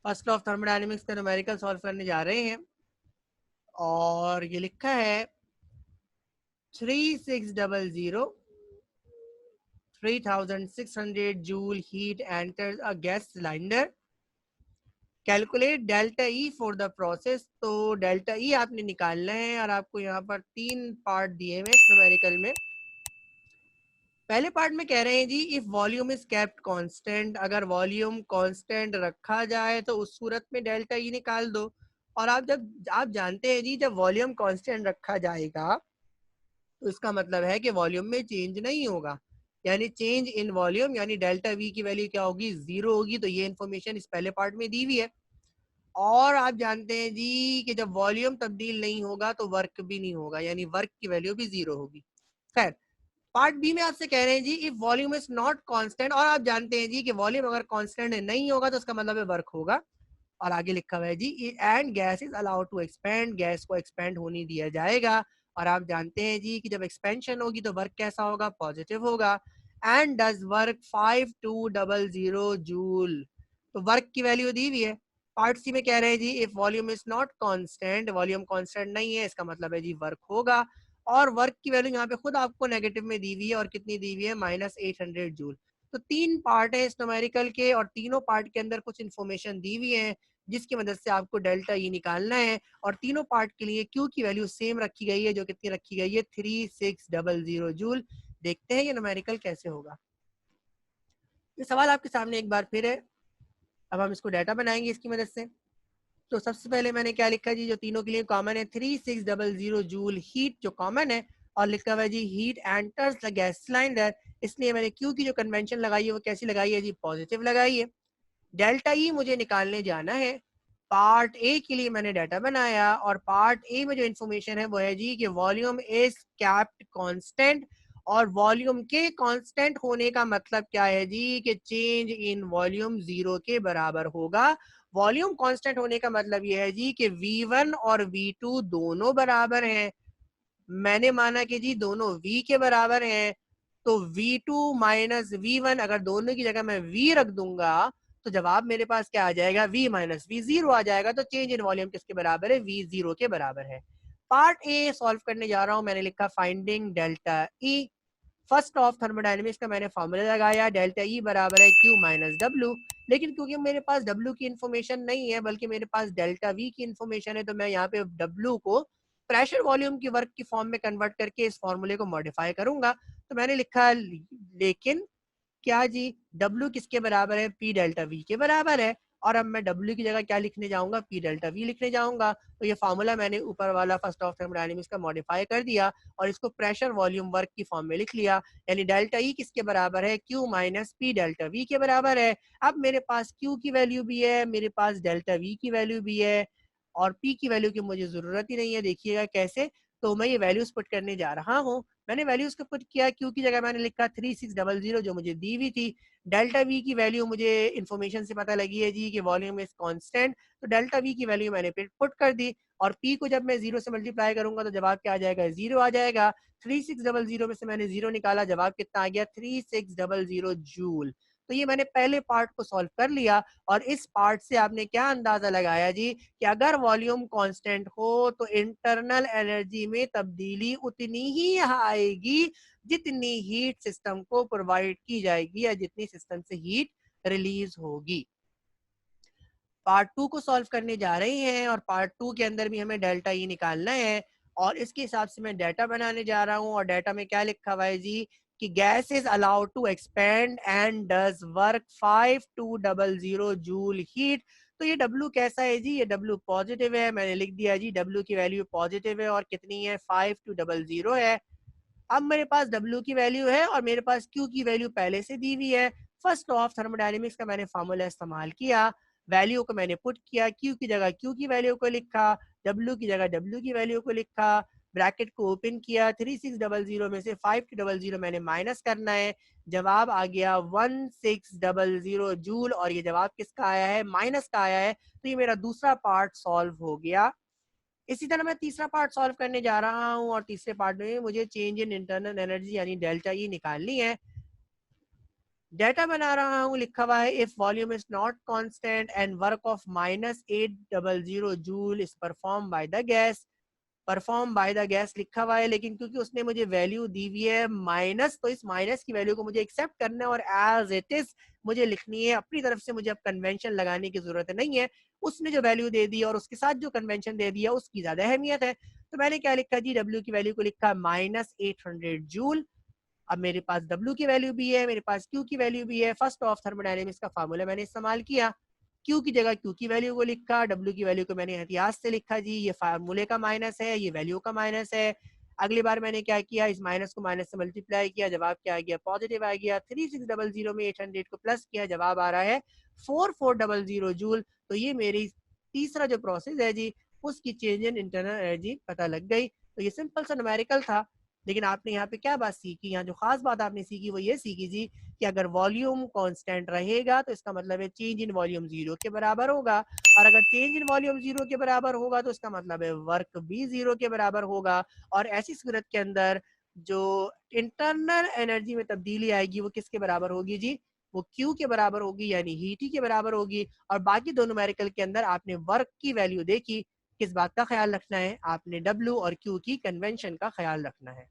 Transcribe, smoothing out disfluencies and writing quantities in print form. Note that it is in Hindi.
फर्स्ट लॉ ऑफ थर्मोडायनेमिक्स का न्यूमेरिकल सॉल्व करने जा रहे हैं और ये लिखा है 3600 3600 joule heat enters a gas cylinder. Calculate delta E for the process. तो डेल्टा ई आपने निकालना है और आपको यहाँ पर 3 पार्ट दिए हुए न्यूमेरिकल में। पहले पार्ट में कह रहे हैं जी if volume is kept constant, अगर वॉल्यूम कांस्टेंट रखा जाए तो उस सूरत में डेल्टा ई निकाल दो। और आप जानते हैं जी जब वॉल्यूम कांस्टेंट रखा जाएगा तो इसका मतलब है कि वॉल्यूम में चेंज नहीं होगा, यानी चेंज इन वॉल्यूम यानी डेल्टा वी की वैल्यू क्या होगी, जीरो होगी। तो ये इन्फॉर्मेशन इस पहले पार्ट में दी हुई है। और आप जानते हैं जी कि जब वॉल्यूम तब्दील नहीं होगा तो वर्क भी नहीं होगा, यानी वर्क की वैल्यू भी जीरो होगी। खैर, पार्ट बी में आपसे कह रहे हैं जी if volume is not constant, और आप जानते हैं जी कि वॉल्यूम अगर कांस्टेंट नहीं होगा तो उसका मतलब है वर्क होगा। और आगे लिखा हुआ है जी and gas is allowed to expand, gas को एक्सपेंड होने दिया जाएगा। और आप जानते हैं जी कि जब एक्सपेंशन होगी तो वर्क कैसा होगा, पॉजिटिव होगा। And does work 5200 joule. तो वर्क की वैल्यू दी हुई है। पार्ट सी में कह रहे हैं जी if volume is not constant, volume constant नहीं है, इसका मतलब है जी वर्क होगा। और वर्क की वैल्यू यहाँ पे खुद आपको नेगेटिव में दी हुई है, और कितनी दी हुई है, -800 जूल। तो 3 पार्ट है इस न्यूमेरिकल के और तीनों पार्ट के अंदर कुछ इन्फॉर्मेशन दी हुई है जिसकी मदद से आपको डेल्टा ई निकालना है। और तीनों पार्ट के लिए क्यू की वैल्यू सेम रखी गई है, जो कितनी रखी गई है, 3600 जूल। देखते हैं ये न्यूमेरिकल कैसे होगा। ये सवाल आपके सामने एक बार फिर है। अब हम इसको डाटा बनाएंगे इसकी मदद से। तो सबसे पहले मैंने क्या लिखा जी, जो तीनों के लिए कॉमन है, 3600 जूल हीट जो कॉमन है, और लिखा हुआ है जी heat enters the gas cylinder. इसलिए मैंने क्यू की जो कन्वेंशन लगाई है वो कैसी लगाई है जी, पॉजिटिव लगाई है। डेल्टा ई मुझे निकालने जाना है। पार्ट ए के लिए मैंने डाटा बनाया और पार्ट ए में जो इन्फॉर्मेशन है वो है जी कि वॉल्यूम इज कैप्ट कांस्टेंट। और वॉल्यूम के कांस्टेंट होने का मतलब क्या है जी कि चेंज इन वॉल्यूम जीरो के बराबर होगा। वॉल्यूम कांस्टेंट होने का मतलब ये है जी कि V1 और V2 दोनों बराबर हैं। मैंने माना कि जी दोनों V के बराबर हैं, तो V2 माइनस V1 अगर दोनों की जगह मैं V रख दूंगा तो जवाब मेरे पास क्या आ जाएगा, V माइनस V जीरो आ जाएगा। तो चेंज इन वॉल्यूम किसके बराबर है, V जीरो के बराबर है। पार्ट ए सॉल्व करने जा रहा हूं। मैंने लिखा finding delta E. First of thermodynamics का मैंने फॉर्मूला लगाया, डेल्टा ई बराबर है Q माइनस डब्ल्यू। लेकिन क्योंकि मेरे पास W की इन्फॉर्मेशन नहीं है बल्कि मेरे पास डेल्टा V की इन्फॉर्मेशन है, तो मैं यहाँ पे W को प्रेशर वॉल्यूम की वर्क की फॉर्म में कन्वर्ट करके इस फॉर्मूले को मॉडिफाई करूंगा। तो मैंने लिखा लेकिन क्या जी, W किसके बराबर है, P डेल्टा V के बराबर है। और अब मैं W की जगह क्या लिखने जाऊंगा, P डेल्टा V लिखने जाऊंगा। तो ये फार्मूला मैंने ऊपर वाला फर्स्ट ऑफ थर्मोडायनेमिक्स का मॉडिफाई कर दिया और इसको प्रेशर वॉल्यूम वर्क की फॉर्म में लिख लिया। यानी डेल्टा ई किसके बराबर है, Q minus P delta V के बराबर है। अब मेरे पास Q की वैल्यू भी है, मेरे पास डेल्टा V की वैल्यू भी है, और P की वैल्यू की मुझे जरूरत ही नहीं है। देखिएगा कैसे। तो मैं ये वैल्यूज पुट करने जा रहा हूँ। मैंने वैल्यूज को पुट किया, क्यू की जगह मैंने लिखा 3600 जो मुझे दी हुई थी। डेल्टा वी की वैल्यू मुझे इन्फॉर्मेशन से पता लगी है जी कि वॉल्यूम इज कांस्टेंट, तो डेल्टा वी की वैल्यू मैंने पुट कर दी। और पी को जब मैं जीरो से मल्टीप्लाई करूंगा तो जवाब क्या आ जाएगा, जीरो आ जाएगा। 3600 में से मैंने जीरो निकाला, जवाब कितना आ गया, 3600 जूल। तो ये मैंने पहले पार्ट को सॉल्व कर लिया। और इस पार्ट से आपने क्या अंदाजा लगाया जी कि अगर वॉल्यूम कांस्टेंट हो तो इंटरनल एनर्जी में तब्दीली उतनी ही आएगी जितनी हीट सिस्टम को प्रोवाइड की जाएगी या जितनी सिस्टम से हीट रिलीज होगी। पार्ट टू को सॉल्व करने जा रहे हैं और पार्ट टू के अंदर भी हमें डेल्टा ई निकालना है। और इसके हिसाब से मैं डाटा बनाने जा रहा हूँ। और डाटा में क्या लिखा हुआ है जी कि gas is allowed to expand and does work 5200 joule heat. तो ये W कैसा है जी, ये W पॉजिटिव है। मैंने लिख दिया जी W की वैल्यू पॉजिटिव है और कितनी है, 5200 है। अब मेरे पास W की वैल्यू है और मेरे पास Q की वैल्यू पहले से दी हुई है। फर्स्ट ऑफ थर्मोडायनेमिक्स का मैंने फार्मूला इस्तेमाल किया, वैल्यू को मैंने पुट किया, Q की जगह Q की वैल्यू को लिखा, W की जगह W की वैल्यू को लिखा, ब्रैकेट को ओपन किया। 3600 में से 5200 मैंने माइनस करना है। जवाब आ गया 1600 जूल। और ये जवाब किसका आया है, माइनस का आया है। तो ये मेरा दूसरा पार्ट सॉल्व हो गया। इसी तरह मैं तीसरा पार्ट सॉल्व करने जा रहा हूँ और तीसरे पार्ट में मुझे चेंज इन इंटरनल एनर्जी यानी डेल्टा ई निकालनी है। डेटा बना रहा हूँ, लिखा हुआ है if volume is not constant and work of -800 joule is perform by the gas, perform by the gas लिखा हुआ है, लेकिन क्योंकि उसने मुझे वैल्यू दी हुई है माइनस, तो इस माइनस की वैल्यू को मुझे एक्सेप्ट करना है और एज इट इज मुझे लिखनी है। अपनी तरफ से मुझे अब कन्वेंशन लगाने की जरूरत नहीं है, उसने जो वैल्यू दे दी और उसके साथ जो कन्वेंशन दे दिया उसकी ज्यादा अहमियत है। तो मैंने क्या लिखा जी, डब्ल्यू की वैल्यू को लिखा -800 जूल। अब मेरे पास W की वैल्यू भी है, मेरे पास Q की वैल्यू भी है। फर्स्ट ऑफ थर्मोडायनेमिक्स का फार्मूला मैंने इस्तेमाल किया, Q की जगह Q की वैल्यू को लिखा, W की वैल्यू को मैंने एहतियात से लिखा जी, ये फार्मूले का माइनस है, ये वैल्यू का माइनस है। अगली बार मैंने क्या किया, इस माइनस को माइनस से मल्टीप्लाई किया, जवाब क्या आ गया, पॉजिटिव आ गया। 3600 में 800 को प्लस किया, जवाब आ रहा है 4400 जूल। तो ये मेरी तीसरा जो प्रोसेस है जी, उसकी चेंज इन इंटरनल एनर्जी पता लग गई। तो ये सिंपल सा न्यूमेरिकल था, लेकिन आपने यहाँ पे क्या बात सीखी, यहाँ जो खास बात आपने सीखी वो ये सीखी जी कि अगर वॉल्यूम कांस्टेंट रहेगा तो इसका मतलब है चेंज इन वॉल्यूम 0 के बराबर होगा, और अगर चेंज इन वॉल्यूम 0 के बराबर होगा तो इसका मतलब है वर्क भी 0 के बराबर होगा। और ऐसी सूरत के अंदर जो इंटरनल एनर्जी में तब्दीली आएगी वो किसके बराबर होगी जी, वो Q के बराबर होगी, यानी हीट ही के बराबर होगी। और बाकी दो न्यूमेरिकल के अंदर आपने वर्क की वैल्यू देखी, किस बात का ख्याल रखना है, आपने W और Q की कन्वेंशन का ख्याल रखना है।